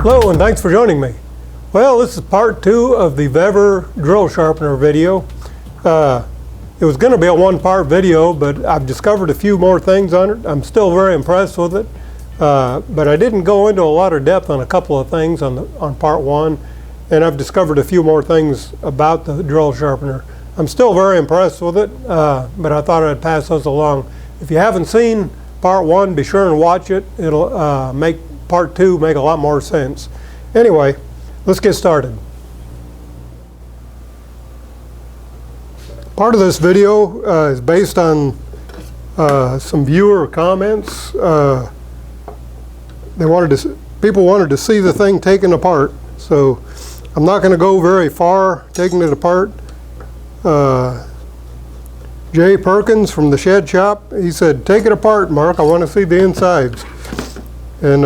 Hello and thanks for joining me. Well, this is part 2 of the Vevor drill sharpener video. It was going to be a one-part video, but I've discovered a few more things on it. I'm still very impressed with it, but I didn't go into a lot of depth on a couple of things on part 1, and I've discovered a few more things about the drill sharpener. I'm still very impressed with it, but I thought I'd pass those along. If you haven't seen part 1, be sure and watch it. It'll make part 2 make a lot more sense. Anyway, let's get started. Part of this video is based on some viewer comments. People wanted to see the thing taken apart, so I'm not going to go very far taking it apart. Jay Perkins from the Shed Shop, he said, "Take it apart, Mark. I want to see the insides." And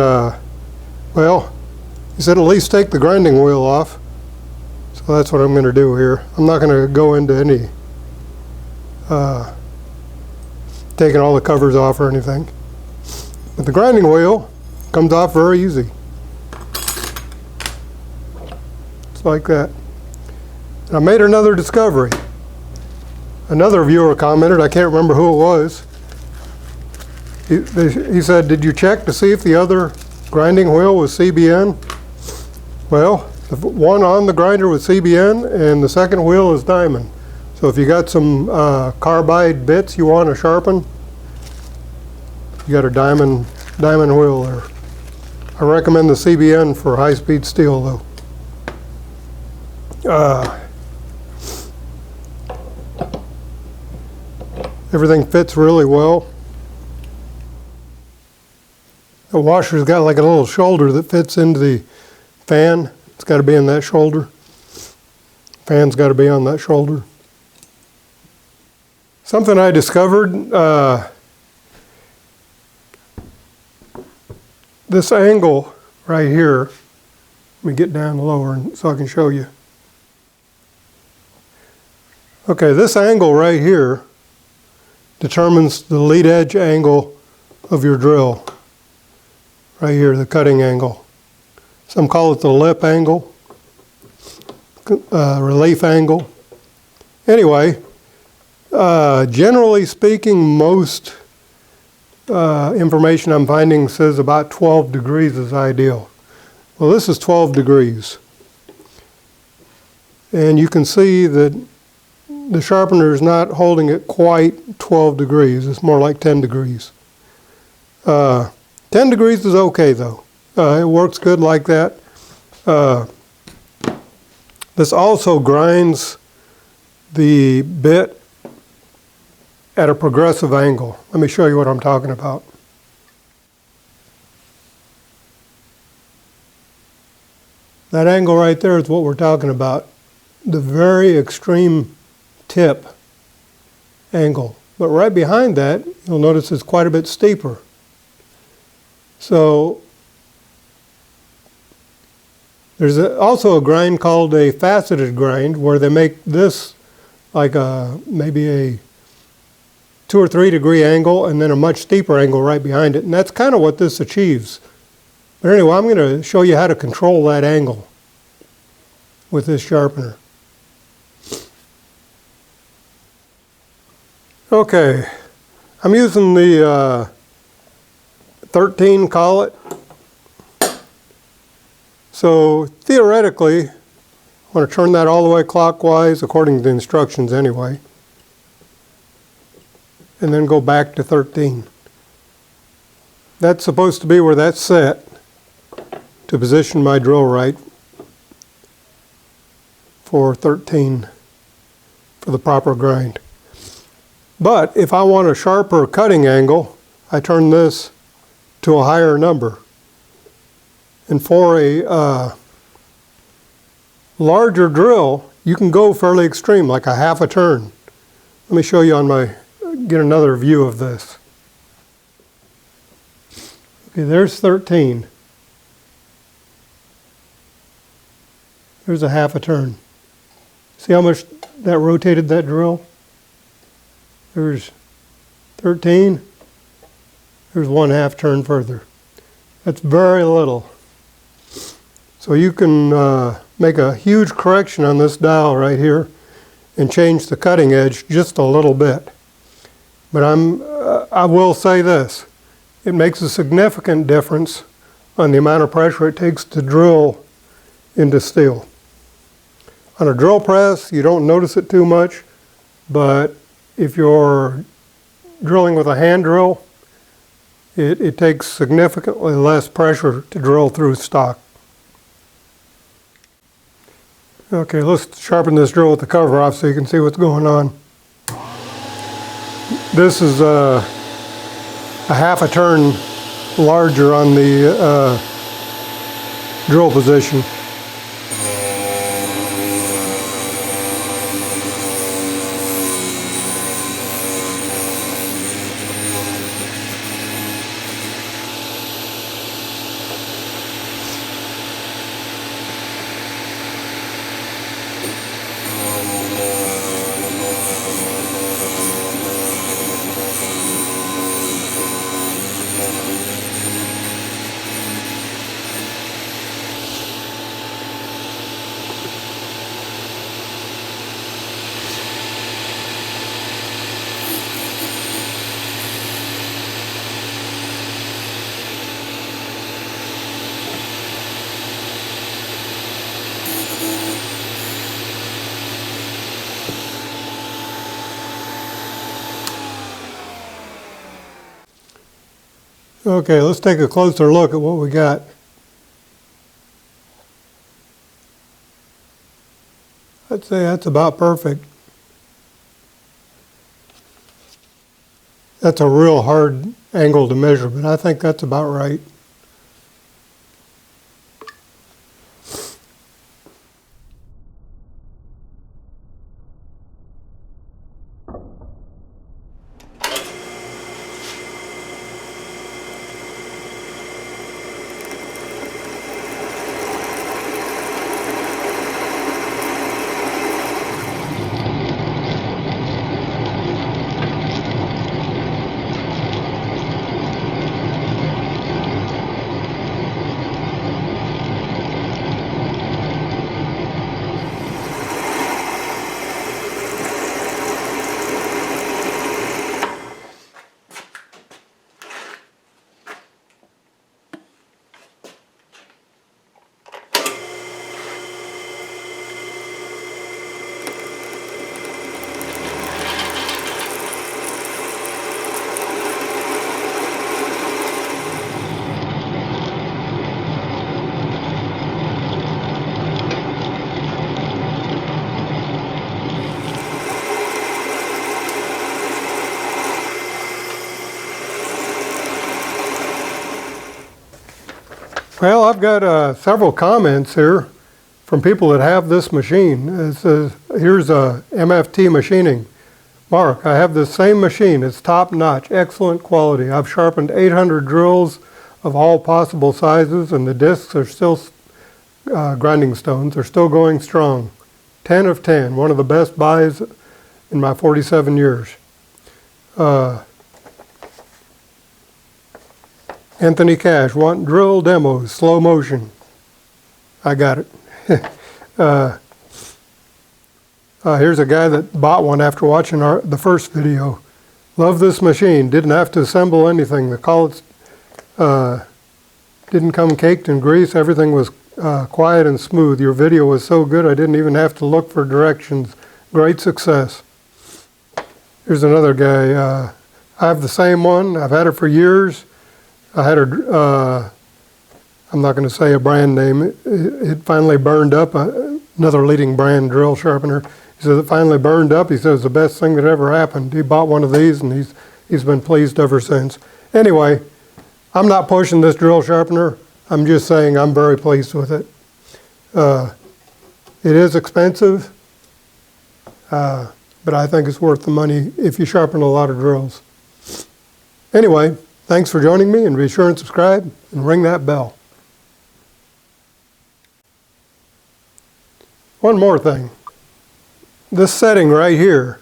well, he said, "At least take the grinding wheel off." So that's what I'm going to do here. I'm not going to go into any taking all the covers off or anything. But the grinding wheel comes off very easy. It's like that. And I made another discovery. Another viewer commented, I can't remember who it was. He said, "Did you check to see if the other grinding wheel was CBN?" Well, the one on the grinder was CBN and the second wheel is diamond. So if you got some carbide bits you want to sharpen, you got a diamond wheel there. I recommend the CBN for high-speed steel though. Everything fits really well. The washer's got like a little shoulder that fits into the fan. It's got to be in that shoulder. Fan's got to be on that shoulder. Something I discovered, this angle right here, let me get down lower so I can show you. Okay, this angle right here determines the lead edge angle of your drill. Right here, the cutting angle. Some call it the lip angle, relief angle. Anyway, generally speaking, most information I'm finding says about 12 degrees is ideal. Well, this is 12 degrees. And you can see that the sharpener is not holding it quite 12 degrees. It's more like 10 degrees. 10 degrees is okay though. It works good like that. This also grinds the bit at a progressive angle. Let me show you what I'm talking about. That angle right there is what we're talking about. The very extreme tip angle. But right behind that, you'll notice it's quite a bit steeper. So there's also a grind called a faceted grind where they make this like maybe a 2 or 3 degree angle and then a much steeper angle right behind it. And that's kind of what this achieves. But anyway, I'm going to show you how to control that angle with this sharpener. Okay, I'm using the 13 collet. So theoretically, I want to turn that all the way clockwise according to the instructions anyway. And then go back to 13. That's supposed to be where that's set to position my drill right for 13 for the proper grind. But if I want a sharper cutting angle, I turn this to a higher number. And for a larger drill, you can go fairly extreme, like a half a turn. Let me show you on my, get another view of this. Okay, there's 13. There's a half a turn. See how much that rotated that drill? There's 13. There's 1/2 turn further. That's very little. So you can make a huge correction on this dial right here and change the cutting edge just a little bit. But I will say this, it makes a significant difference on the amount of pressure it takes to drill into steel. On a drill press, you don't notice it too much, but if you're drilling with a hand drill, it takes significantly less pressure to drill through stock. Okay, let's sharpen this drill with the cover off so you can see what's going on. This is a half a turn larger on the drill position. Okay, let's take a closer look at what we got. I'd say that's about perfect. That's a real hard angle to measure, but I think that's about right. Well, I've got several comments here from people that have this machine. It says, here's a MFT machining. Mark, I have the same machine. It's top notch, excellent quality. I've sharpened 800 drills of all possible sizes, and the discs are still grinding stones. They're still going strong. 10 of 10, one of the best buys in my 47 years. Anthony Cash, want drill demos, slow motion. I got it. Here's a guy that bought one after watching the first video. Love this machine. Didn't have to assemble anything. The collets didn't come caked in grease. Everything was quiet and smooth. Your video was so good I didn't even have to look for directions. Great success. Here's another guy. I have the same one. I've had it for years. I had her, I'm not going to say a brand name. It finally burned up. Another leading brand drill sharpener. He says it finally burned up. He says the best thing that ever happened. He bought one of these and he's been pleased ever since. Anyway, I'm not pushing this drill sharpener. I'm just saying I'm very pleased with it. It is expensive, but I think it's worth the money if you sharpen a lot of drills. Anyway, thanks for joining me, and be sure and subscribe and ring that bell. One more thing. This setting right here,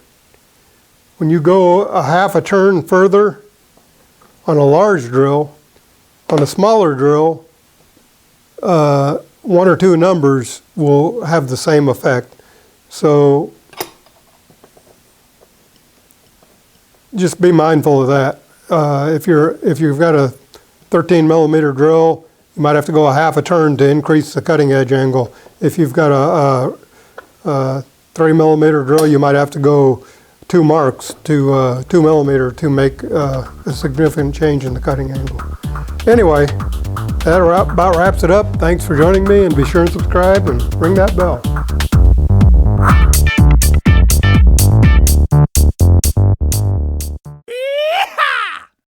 when you go a half a turn further on a large drill, on a smaller drill, one or two numbers will have the same effect. So just be mindful of that. If you've got a 13 millimeter drill, you might have to go a half a turn to increase the cutting edge angle. If you've got a 3 millimeter drill, you might have to go 2 marks to 2 millimeter to make a significant change in the cutting angle. Anyway, that about wraps it up. Thanks for joining me, and be sure and subscribe and ring that bell.